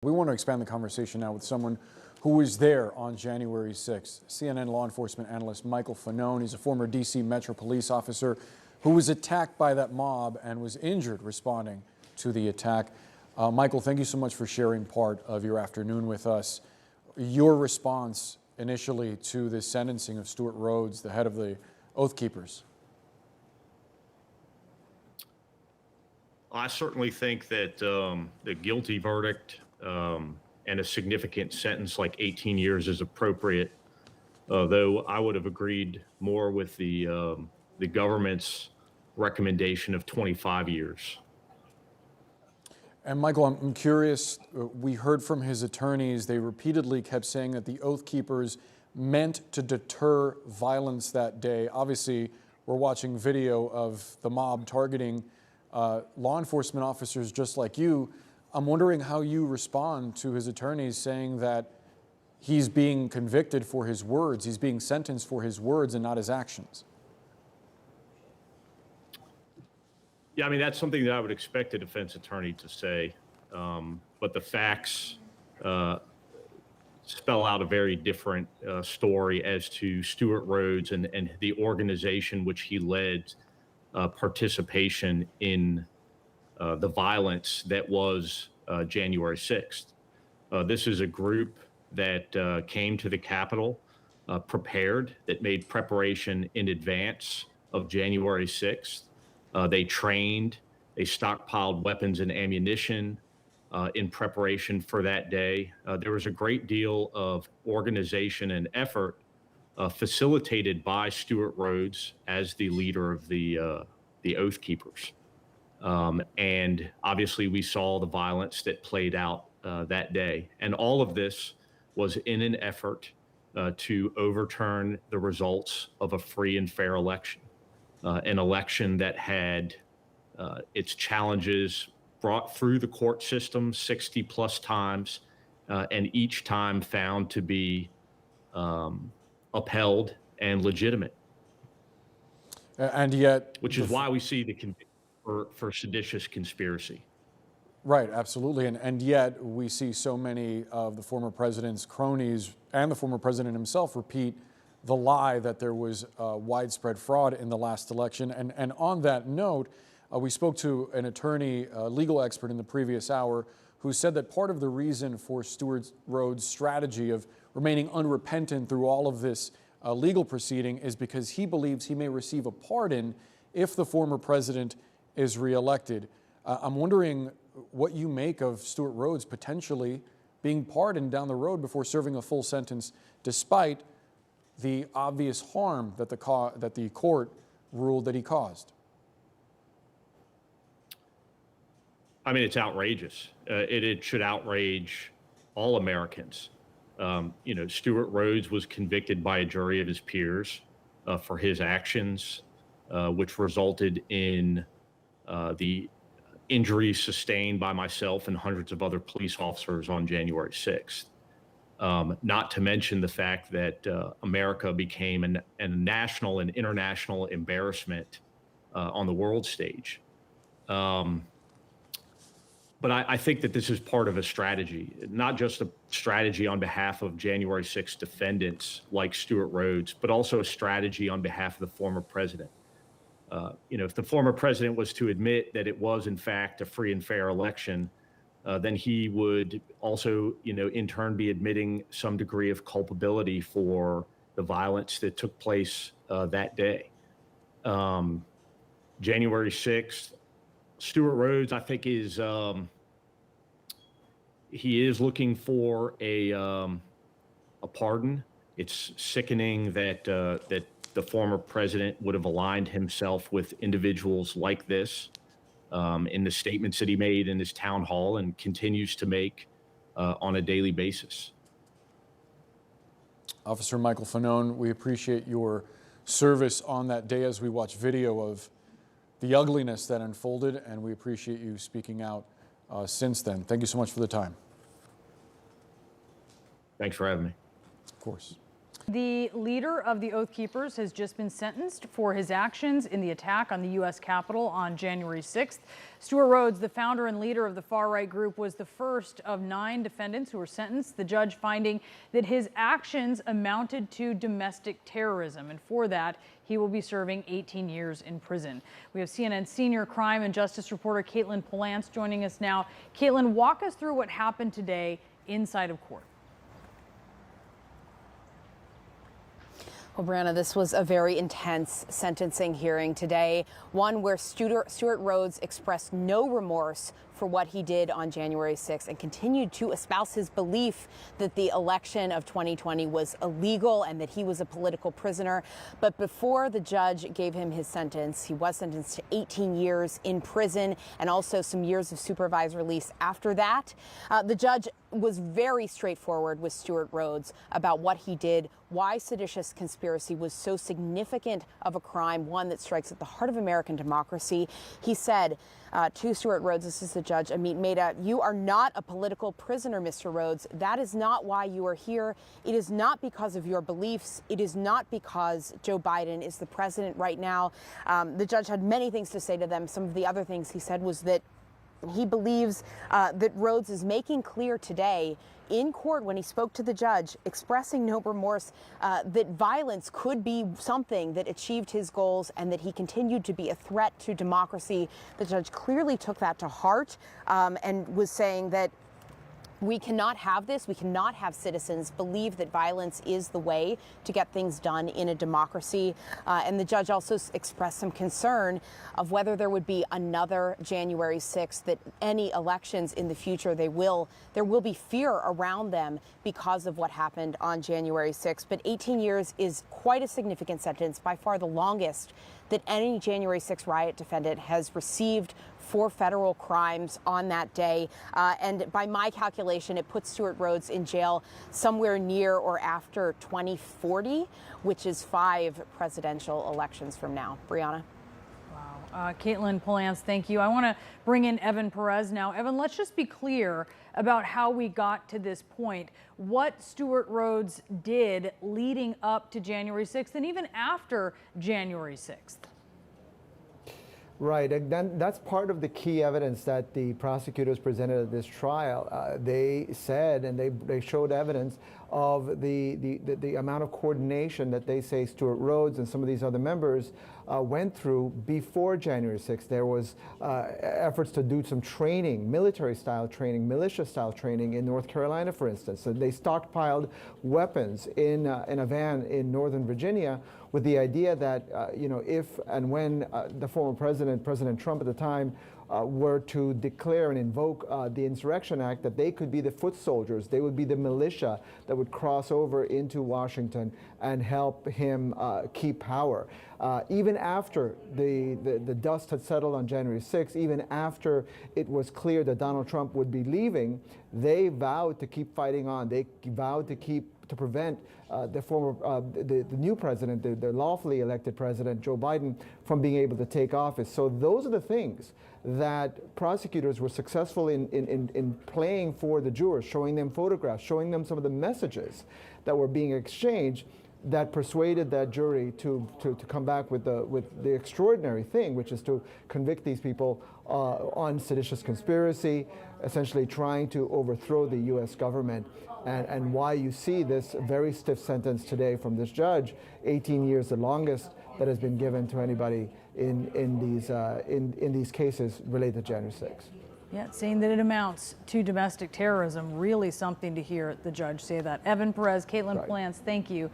We want to expand the conversation now with someone who was there on January 6th. CNN law enforcement analyst Michael Fanone. He's a former DC Metro police officer who was attacked by that mob and was injured responding to the attack. Michael, thank you so much for sharing part of your afternoon with us. Your response initially to the sentencing of Stewart Rhodes, the head of the Oath Keepers. I certainly think that the guilty verdict and a significant sentence like 18 years is appropriate, though I would have agreed more with the government's recommendation of 25 years. And Michael, I'm curious, we heard from his attorneys, they repeatedly kept saying that the Oath Keepers meant to deter violence that day. Obviously, we're watching video of the mob targeting law enforcement officers just like you. I'm wondering how you respond to his attorneys saying that he's being convicted for his words, he's being sentenced for his words and not his actions. Yeah, I mean, that's something that I would expect a defense attorney to say, but the facts spell out a very different story as to Stewart Rhodes and the organization which he led participation in the violence that was January 6th. This is a group that came to the Capitol prepared, that made preparation in advance of January 6th. They trained, they stockpiled weapons and ammunition in preparation for that day. There was a great deal of organization and effort facilitated by Stewart Rhodes as the leader of the Oath Keepers. And obviously we saw the violence that played out that day. And all of this was in an effort to overturn the results of a free and fair election. An election that had its challenges brought through the court system 60 plus times, and each time found to be upheld and legitimate. And yet, which is why we see the conviction for seditious conspiracy. Right, absolutely. And yet we see so many of the former president's cronies and the former president himself repeat the lie that there was widespread fraud in the last election. And on that note, we spoke to an attorney, a legal expert in the previous hour, who said that part of the reason for Stewart Rhodes' strategy of remaining unrepentant through all of this legal proceeding is because he believes he may receive a pardon if the former president is reelected. I'm wondering what you make of Stewart Rhodes potentially being pardoned down the road before serving a full sentence, despite the obvious harm that the court ruled that he caused. I mean, it's outrageous. It should outrage all Americans. You know, Stewart Rhodes was convicted by a jury of his peers for his actions, which resulted in the injuries sustained by myself and hundreds of other police officers on January 6th. Not to mention the fact that America became a national and international embarrassment on the world stage. But I think that this is part of a strategy, not just a strategy on behalf of January 6th defendants like Stewart Rhodes, but also a strategy on behalf of the former president. You know, if the former president was to admit that it was in fact a free and fair election, then he would also, you know, in turn be admitting some degree of culpability for the violence that took place that day. January 6th, Stewart Rhodes, I think, is he is looking for a pardon. It's sickening that that the former president would have aligned himself with individuals like this in the statements that he made in his town hall and continues to make on a daily basis. Officer Michael Fanone, we appreciate your service on that day as we watch video of the ugliness that unfolded, and we appreciate you speaking out since then. Thank you so much for the time. Thanks for having me. Of course. The leader of the Oath Keepers has just been sentenced for his actions in the attack on the U.S. Capitol on January 6th. Stewart Rhodes, the founder and leader of the far-right group, was the first of 9 defendants who were sentenced, the judge finding that his actions amounted to domestic terrorism, and for that, he will be serving 18 years in prison. We have CNN senior crime and justice reporter Caitlin Polance joining us now. Caitlin, walk us through what happened today inside of court. Well, Brianna, this was a very intense sentencing hearing today, one where Stewart Rhodes expressed no remorse for what he did on January 6th and continued to espouse his belief that the election of 2020 was illegal and that he was a political prisoner. But before the judge gave him his sentence, he was sentenced to 18 years in prison and also some years of supervised release after that. The judge was very straightforward with Stewart Rhodes about what he did, why seditious conspiracy was so significant of a crime, one that strikes at the heart of American democracy. He said to Stewart Rhodes, this is the judge, Amit Mehta, "You are not a political prisoner, Mr. Rhodes. That is not why you are here. It is not because of your beliefs. It is not because Joe Biden is the president right now." The judge had many things to say to them. Some of the other things he said was that he believes that Rhodes is making clear today in court when he spoke to the judge, expressing no remorse, that violence could be something that achieved his goals and that he continued to be a threat to democracy. The judge clearly took that to heart and was saying that we cannot have this. We cannot have citizens believe that violence is the way to get things done in a democracy. And the judge also expressed some concern of whether there would be another January 6th, that any elections in the future, there will be fear around them because of what happened on January 6th. But 18 years is quite a significant sentence, by far the longest that any January 6th riot defendant has received for federal crimes on that day. And by my calculation, it puts Stewart Rhodes in jail somewhere near or after 2040, which is 5 presidential elections from now. Brianna? Wow. Caitlin Polance, thank you. I want to bring in Evan Perez now. Evan, let's just be clear about how we got to this point. What Stewart Rhodes did leading up to January 6th and even after January 6th. Right, and then that's part of the key evidence that the prosecutors presented at this trial. They said, and they showed evidence of the amount of coordination that they say Stewart Rhodes and some of these other members went through before January 6th. There was efforts to do some training, military-style training, militia-style training in North Carolina, for instance. So they stockpiled weapons in a van in Northern Virginia with the idea that, if and when the former president, President Trump at the time, were to declare and invoke the Insurrection Act, that they could be the foot soldiers. They would be the militia that would cross over into Washington and help him keep power. Even after the dust had settled on January 6th, even after it was clear that Donald Trump would be leaving, they vowed to keep fighting on. They vowed to prevent the new president, the lawfully elected president, Joe Biden, from being able to take office. So those are the things that prosecutors were successful in playing for the jurors, showing them photographs, showing them some of the messages that were being exchanged, that persuaded that jury to come back with the extraordinary thing, which is to convict these people on seditious conspiracy, essentially trying to overthrow the U.S. government. And why you see this very stiff sentence today from this judge, 18 years, the longest that has been given to anybody in these cases related to January 6th. Yeah, saying that it amounts to domestic terrorism, really something to hear the judge say that. Evan Perez, Caitlin Polance, thank you.